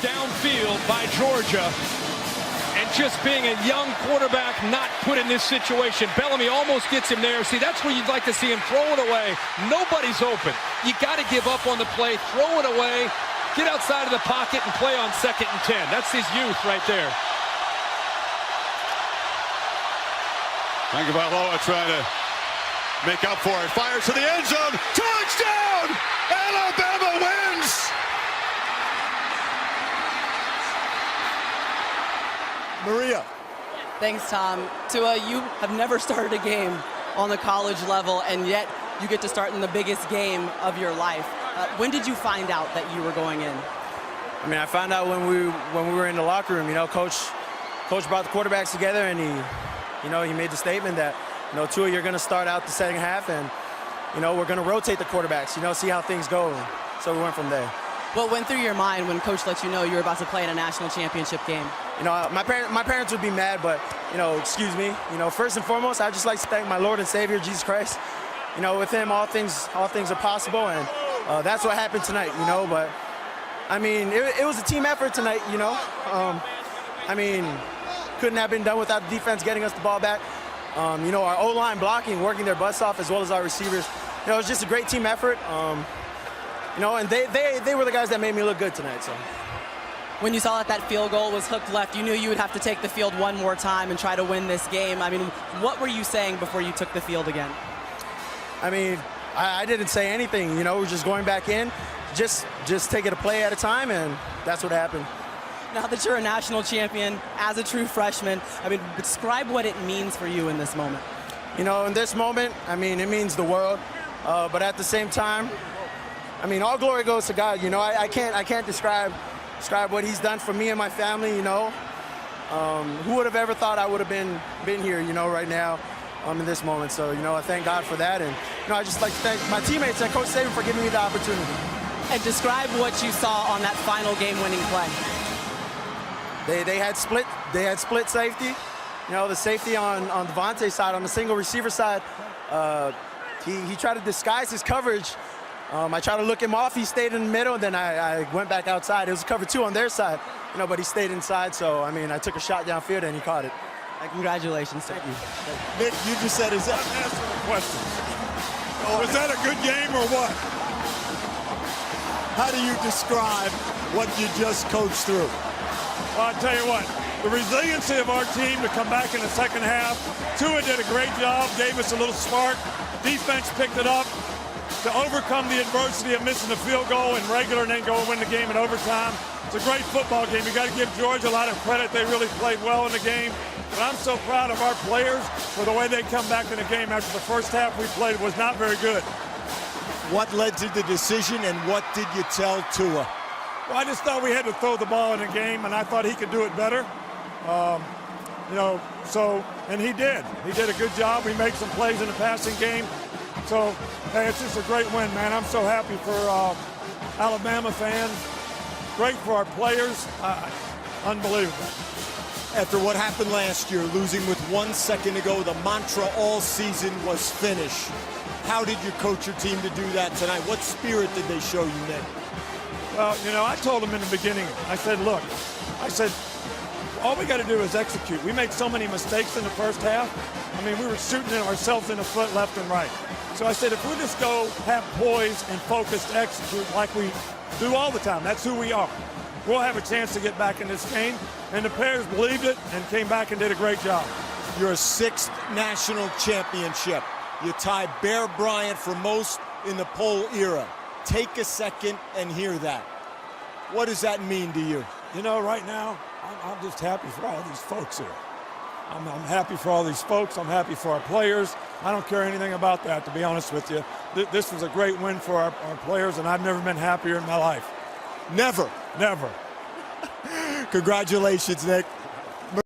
downfield by Georgia. And just being a young quarterback not put in this situation. Bellamy almost gets him there. See, that's where you'd like to see him throw it away. Nobody's open. You got to give up on the play, throw it away, get outside of the pocket and play on 2nd and 10. That's his youth right there. Tagovailoa trying to make up for it. Fires to the end zone. Touchdown! Alabama wins! Maria. Thanks, Tom. Tua, you have never started a game on the college level, and yet you get to start in the biggest game of your life. When did you find out that you were going in? I mean, I found out when we were in the locker room. You know, coach brought the quarterbacks together, and he made the statement that, Tua, you're going to start out the second half, and we're going to rotate the quarterbacks. See how things go. And so we went from there. What went through your mind when coach let you know you were about to play in a national championship game? My parents would be mad, but excuse me. First and foremost, I'd just like to thank my Lord and Savior Jesus Christ. With Him, all things are possible, and that's what happened tonight. But I mean, it was a team effort tonight. I mean, couldn't have been done without the defense getting us the ball back. Our O-line blocking, working their butts off, as well as our receivers. It was just a great team effort. And they were the guys that made me look good tonight. So. When you saw that field goal was hooked left, you knew you would have to take the field one more time and try to win this game. I mean, what were you saying before you took the field again? I mean, I didn't say anything. We're just going back in, just take it a play at a time, and that's what happened. Now that you're a national champion, as a true freshman, I mean, describe what it means for you in this moment. In this moment, I mean, it means the world. But at the same time, I mean, all glory goes to God. I can't describe what He's done for me and my family. Who would have ever thought I would have been here, right now, in this moment. So, I thank God for that, and I just like to thank my teammates and Coach Saban for giving me the opportunity. And describe what you saw on that final game-winning play. They had split safety. The safety on Devontae's side, on the single receiver side, he tried to disguise his coverage. I tried to look him off. He stayed in the middle, and then I went back outside. It was cover 2 on their side, but he stayed inside. So, I mean, I took a shot downfield, and he caught it. Congratulations. Thank you. Nick, you just said, is that? I'm answering the question. Was that a good game or what? How do you describe what you just coached through? Well, I'll tell you what, the resiliency of our team to come back in the second half. Tua did a great job, gave us a little spark. Defense picked it up to overcome the adversity of missing the field goal in regular and then go and win the game in overtime. It's a great football game. You got to give Georgia a lot of credit. They really played well in the game. But I'm so proud of our players for the way they come back in the game after the first half we played was not very good. What led to the decision, and what did you tell Tua? Well, I just thought we had to throw the ball in the game, and I thought he could do it better. And he did. He did a good job. We made some plays in the passing game. So, hey, it's just a great win, man. I'm so happy for Alabama fans. Great for our players. Unbelievable. After what happened last year, losing with 1 second to go, the mantra all season was finish. How did you coach your team to do that tonight? What spirit did they show you, Nick? Well, I told them in the beginning, I said, look, all we got to do is execute. We made so many mistakes in the first half. I mean, we were shooting ourselves in the foot left and right. So I said, if we just go have poise and focus to execute like we do all the time, that's who we are, we'll have a chance to get back in this game. And the players believed it and came back and did a great job. Your 6th national championship. You tie Bear Bryant for most in the poll era. Take a second and hear that. What does that mean to you? Right now, I'm just happy for all these folks here. I'm happy for all these folks. I'm happy for our players. I don't care anything about that, to be honest with you. This was a great win for our players, and I've never been happier in my life. Never. Never. Congratulations, Nick.